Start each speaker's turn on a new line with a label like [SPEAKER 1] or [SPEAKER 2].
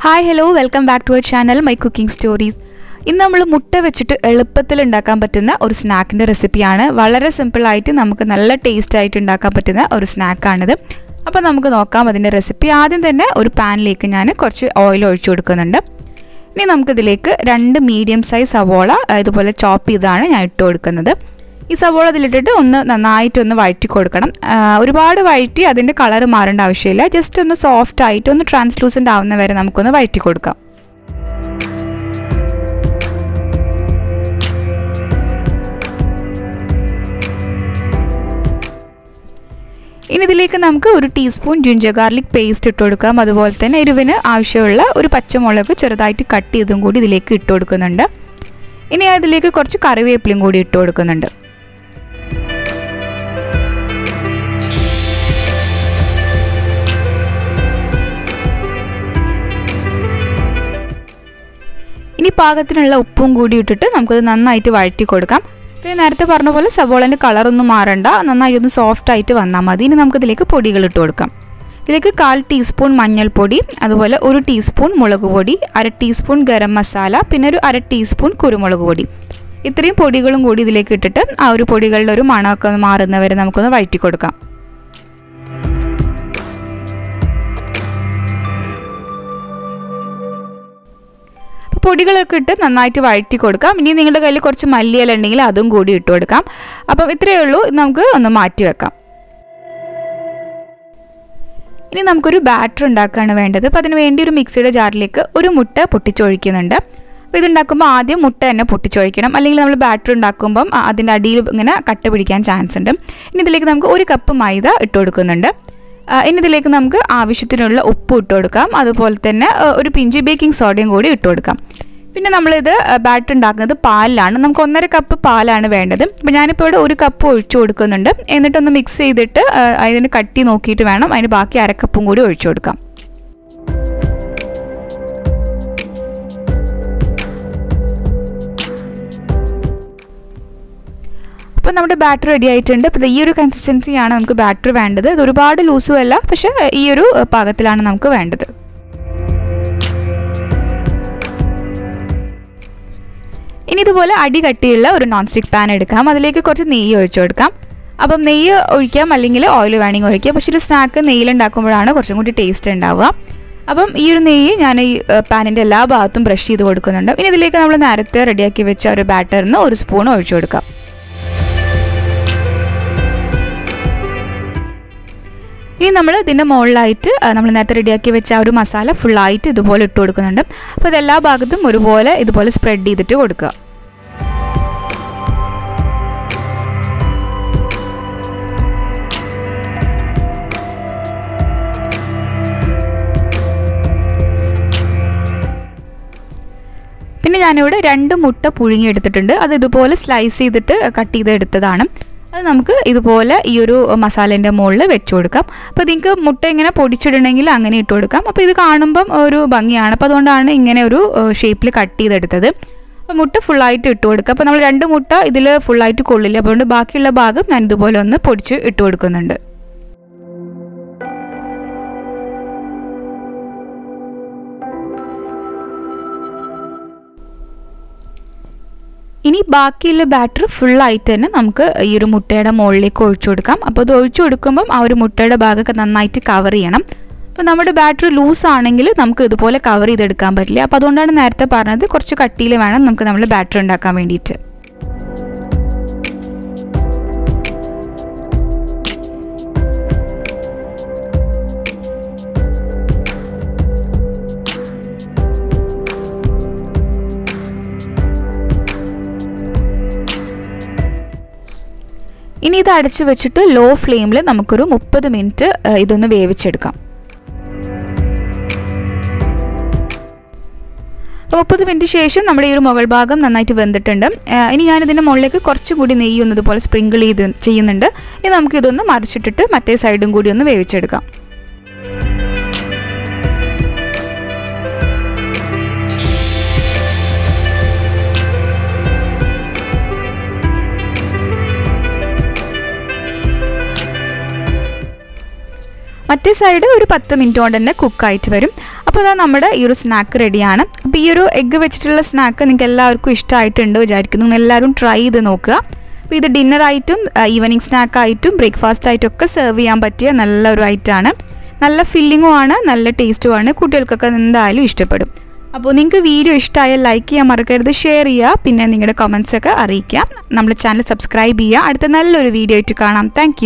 [SPEAKER 1] Hi, hello, welcome back to our channel, My Cooking Stories. ഇന്ന് നമ്മൾ മുട്ട വെച്ചിട്ട് എളുപ്പത്തിൽ ഉണ്ടാക്കാൻ പറ്റുന്ന ഒരു സ്നാക്കിന്റെ റെസിപ്പിയാണ്. വളരെ സിമ്പിൾ ആയിട്ട് നമുക്ക് നല്ല ടേസ്റ്റ് ആയിട്ട് ഉണ്ടാക്കാൻ പറ്റുന്ന ഒരു സ്നാക്ക് ആണിത്. അപ്പോൾ നമുക്ക് നോക്കാം അതിന്റെ റെസിപ്പി. ആദ്യം തന്നെ ഒരു പാനിലേക്ക് ഞാൻ കുറച്ച് ഓയിൽ ഒഴിച്ചു കൊടുക്കുന്നുണ്ട്. ഇനി നമുക്ക് ഇതിലേക്ക് 2 മീഡിയം സൈസ് സവോള ഇതുപോലെ ചോപ്പ് ചെയ്താണ് ഞാൻ ഇട്ട് കൊടുക്കുന്നത്. ഈ സവോള ഇതിലിട്ടിട്ട് നന്നായിട്ട് വഴറ്റി കൊടുക്കണം. ഒരുപാട് വഴറ്റി അതിന്റെ കളർ മാറേണ്ട ആവശ്യമില്ല. ജസ്റ്റ് ഒന്ന് സോഫ്റ്റ് ആയിട്ട് ഒന്ന് ട്രാൻസ്ലൂസന്റ് ആവുന്ന വരെ നമുക്കൊന്ന് വഴറ്റി കൊടുക്കാം. ഇനി ഇതിലേക്ക് നമുക്ക് 1 ടീസ്പൂൺ ജിഞ്ചർ ഗാർലിക് പേസ്റ്റ് ഇട്ട് കൊടുക്കാം. അതുപോലെ തന്നെ എരിവിന് ആവശ്യമുള്ള ഒരു പച്ചമുളക് ചെറുതായിട്ട് കട്ട് ചെയ്തും കൂടി ഇതിലേക്ക് ഇട്ട് കൊടുക്കുന്നുണ്ട്. ഇനി അതിലേക്ക് കുറച്ച് കറിവേപ്പിലയും കൂടി ഇട്ട് കൊടുക്കുന്നുണ്ട്. ഇനി പാകത്തിനുള്ള ഉപ്പും കൂടി ഇട്ടിട്ട് നമുക്കത് നന്നായിട്ട് വഴറ്റി കൊടുക്കാം. പിന്നെ നേരത്തെ പറഞ്ഞ പോലെ സവോളൻ്റെ കളറൊന്നും മാറണ്ട, നന്നായിട്ടൊന്ന് സോഫ്റ്റ് ആയിട്ട് വന്നാൽ മതി. ഇനി നമുക്കിതിലേക്ക് പൊടികൾ ഇട്ട് കൊടുക്കാം. ഇതിലേക്ക് 1/4 ടീസ്പൂൺ മഞ്ഞൾപ്പൊടി, അതുപോലെ 1 ടീസ്പൂൺ മുളക് പൊടി, 1/2 ടീസ്പൂൺ ഗരം മസാല, പിന്നെ ഒരു 1/2 ടീസ്പൂൺ കുരുമുളക് പൊടി. ഇത്രയും പൊടികളും കൂടി ഇതിലേക്ക് ഇട്ടിട്ട് ആ ഒരു പൊടികളുടെ ഒരു മണമൊക്കെ ഒന്ന് മാറുന്നവരെ നമുക്കൊന്ന് വഴറ്റി കൊടുക്കാം. പൊടികളൊക്കെ ഇട്ട് നന്നായിട്ട് വഴറ്റി കൊടുക്കാം. ഇനി നിങ്ങളുടെ കയ്യിൽ കുറച്ച് മല്ലിയില ഉണ്ടെങ്കിൽ അതും കൂടി ഇട്ട് കൊടുക്കാം. അപ്പം ഇത്രയേ ഉള്ളൂ. നമുക്ക് ഒന്ന് മാറ്റി വെക്കാം. ഇനി നമുക്കൊരു ബാറ്റർ ഉണ്ടാക്കുകയാണ് വേണ്ടത്. അപ്പോൾ അതിന് വേണ്ടി ഒരു മിക്സിയുടെ ജാറിലേക്ക് ഒരു മുട്ട പൊട്ടിച്ചൊഴിക്കുന്നുണ്ട്. അപ്പോൾ ഇതുണ്ടാക്കുമ്പോൾ ആദ്യം മുട്ട തന്നെ പൊട്ടിച്ചൊഴിക്കണം, അല്ലെങ്കിൽ നമ്മൾ ബാറ്റർ ഉണ്ടാക്കുമ്പം അതിൻ്റെ അടിയിൽ ഇങ്ങനെ കട്ട പിടിക്കാൻ ചാൻസ് ഉണ്ട്. ഇനി ഇതിലേക്ക് നമുക്ക് 1 കപ്പ് മൈദ ഇട്ട് കൊടുക്കുന്നുണ്ട്. ഇനി ഇതിലേക്ക് നമുക്ക് ആവശ്യത്തിനുള്ള ഉപ്പ് ഇട്ട് കൊടുക്കാം. അതുപോലെ തന്നെ ഒരു പിഞ്ച് ബേക്കിംഗ് സോഡയും കൂടി ഇട്ട് കൊടുക്കാം. പിന്നെ നമ്മളിത് ബാറ്റർ ഉണ്ടാക്കുന്നത് പാലിലാണ്. നമുക്ക് 1.5 കപ്പ് പാലാണ് വേണ്ടത്. അപ്പോൾ ഞാനിപ്പോൾ ഇവിടെ 1 കപ്പ് ഒഴിച്ചു കൊടുക്കുന്നുണ്ട്. എന്നിട്ടൊന്ന് മിക്സ് ചെയ്തിട്ട് അതിന് കട്ടി നോക്കിയിട്ട് വേണം അതിന് ബാക്കി 1/2 കപ്പും കൂടി ഒഴിച്ചു കൊടുക്കാം. അപ്പോൾ നമ്മുടെ ബാറ്റർ റെഡി ആയിട്ടുണ്ട്. അപ്പോൾ ഈ ഒരു കൺസിസ്റ്റൻസിയാണ് നമുക്ക് ബാറ്റർ വേണ്ടത്. ഇത് ഒരുപാട് ലൂസും അല്ല, പക്ഷേ ഈ ഒരു പാകത്തിലാണ് നമുക്ക് വേണ്ടത്. ഇനി ഇതുപോലെ അടി കട്ടിയുള്ള ഒരു നോൺ സ്റ്റിക്ക് പാൻ എടുക്കാം. അതിലേക്ക് കുറച്ച് നെയ്യ് ഒഴിച്ചു കൊടുക്കാം. അപ്പം നെയ്യ് ഒഴിക്കാം, അല്ലെങ്കിൽ ഓയിൽ വേണമെങ്കിൽ ഒഴിക്കാം. പക്ഷേ ഒരു സ്നാക്ക് നെയ്യിലുണ്ടാക്കുമ്പോഴാണ് കുറച്ചും കൂടി ടേസ്റ്റ് ഉണ്ടാവുക. അപ്പം ഈ ഒരു നെയ്യ് ഞാൻ ഈ പാനിൻ്റെ എല്ലാ ഭാഗത്തും ബ്രഷ് ചെയ്ത് കൊടുക്കുന്നുണ്ട്. ഇനി ഇതിലേക്ക് നമ്മൾ നേരത്തെ റെഡിയാക്കി വെച്ച ഒരു ബാറ്ററിന് 1 സ്പൂൺ ഒഴിച്ചു കൊടുക്കാം. ഇനി നമ്മൾ ഇതിൻ്റെ മുകളിലായിട്ട് നമ്മൾ നേരത്തെ റെഡിയാക്കി വെച്ച ആ ഒരു മസാല ഫുള്ളായിട്ട് ഇതുപോലെ ഇട്ട് കൊടുക്കുന്നുണ്ട്. അപ്പോൾ ഇതെല്ലാ ഭാഗത്തും ഒരുപോലെ ഇതുപോലെ സ്പ്രെഡ് ചെയ്തിട്ട് കൊടുക്കുക. പിന്നെ ഞാനിവിടെ 2 മുട്ട പുഴുങ്ങിയെടുത്തിട്ടുണ്ട്. അത് ഇതുപോലെ സ്ലൈസ് ചെയ്തിട്ട് കട്ട് ചെയ്തെടുത്തതാണ്. അത് നമുക്ക് ഇതുപോലെ ഈ ഒരു മസാലേൻ്റെ മുകളിൽ വെച്ച് കൊടുക്കാം. അപ്പോൾ നിങ്ങൾക്ക് മുട്ട ഇങ്ങനെ പൊടിച്ചിടണമെങ്കിൽ അങ്ങനെ ഇട്ട് കൊടുക്കാം. അപ്പോൾ ഇത് കാണുമ്പം ഒരു ഭംഗിയാണ്. അപ്പോൾ അതുകൊണ്ടാണ് ഇങ്ങനെ ഒരു ഷേപ്പിൽ കട്ട് ചെയ്തെടുത്തത്. അപ്പോൾ മുട്ട ഫുള്ളായിട്ട് ഇട്ട് കൊടുക്കുക. അപ്പോൾ നമ്മൾ 2 മുട്ട ഇതിൽ ഫുള്ളായിട്ട് കൊള്ളില്ല. അപ്പോൾ അതുകൊണ്ട് ബാക്കിയുള്ള ഭാഗം ഞാൻ ഇതുപോലെ ഒന്ന് പൊടിച്ച് ഇട്ട് കൊടുക്കുന്നുണ്ട്. ഇനി ബാക്കിയുള്ള ബാറ്റർ ഫുള്ളായിട്ട് തന്നെ നമുക്ക് ഈ ഒരു മുട്ടയുടെ മുകളിലേക്ക് ഒഴിച്ചു കൊടുക്കാം. അപ്പോൾ അത് ഒഴിച്ചു കൊടുക്കുമ്പം ആ ഒരു മുട്ടയുടെ ഭാഗമൊക്കെ നന്നായിട്ട് കവർ ചെയ്യണം. അപ്പോൾ നമ്മുടെ ബാറ്റർ ലൂസ് ആണെങ്കിൽ നമുക്ക് ഇതുപോലെ കവർ ചെയ്തെടുക്കാൻ പറ്റില്ല. അപ്പോൾ അതുകൊണ്ടാണ് നേരത്തെ പറഞ്ഞത് കുറച്ച് കട്ടിയിൽ വേണം നമുക്ക് നമ്മൾ ബാറ്റർ ഉണ്ടാക്കാൻ വേണ്ടിയിട്ട്. ഇനി ഇത് അടച്ചു വെച്ചിട്ട് ലോ ഫ്ലെയിമിൽ നമുക്കൊരു 30 മിനിറ്റ് ഇതൊന്ന് വേവിച്ചെടുക്കാം. 30 മിനിറ്റ് ശേഷം നമ്മുടെ ഈ ഒരു മുകൾ ഭാഗം നന്നായിട്ട് വെന്തിട്ടുണ്ട്. ഇനി ഞാനിതിൻ്റെ മുകളിലേക്ക് കുറച്ചും കൂടി നെയ്യ് ഒന്ന് ഇതുപോലെ സ്പ്രിങ്കിൾ ചെയ്യുന്നുണ്ട്. ഇനി നമുക്കിതൊന്ന് മറിച്ചിട്ടിട്ട് മറ്റേ സൈഡും കൂടി ഒന്ന് വേവിച്ചെടുക്കാം. മറ്റേ സൈഡ് ഒരു 10 മിനിറ്റ് കൊണ്ട് തന്നെ കുക്കായിട്ട് വരും. അപ്പോൾ അതാ നമ്മുടെ ഈ ഒരു സ്നാക്ക് റെഡിയാണ്. അപ്പോൾ ഈ ഒരു എഗ്ഗ് വെച്ചിട്ടുള്ള സ്നാക്ക് നിങ്ങൾക്ക് എല്ലാവർക്കും ഇഷ്ടമായിട്ടുണ്ട് വിചാരിക്കുന്നു. നിങ്ങൾ എല്ലാവരും ട്രൈ ചെയ്ത് നോക്കുക. അപ്പോൾ ഇത് ഡിന്നറായിട്ടും ഈവനിങ് സ്നാക്കായിട്ടും ബ്രേക്ക്ഫാസ്റ്റ് ആയിട്ടും ഒക്കെ സെർവ് ചെയ്യാൻ പറ്റിയ നല്ലൊരു ഐറ്റമാണ്. നല്ല ഫില്ലിങ്ങും ആണ്, നല്ല ടേസ്റ്റുമാണ്. കുട്ടികൾക്കൊക്കെ എന്തായാലും ഇഷ്ടപ്പെടും. അപ്പോൾ നിങ്ങൾക്ക് വീഡിയോ ഇഷ്ടമായാൽ ലൈക്ക് ചെയ്യാൻ മറക്കരുത്, ഷെയർ ചെയ്യുക, പിന്നെ നിങ്ങളുടെ കമൻസൊക്കെ അറിയിക്കാം. നമ്മുടെ ചാനൽ സബ്സ്ക്രൈബ് ചെയ്യുക. അടുത്ത നല്ലൊരു വീഡിയോ ആയിട്ട് കാണാം. താങ്ക്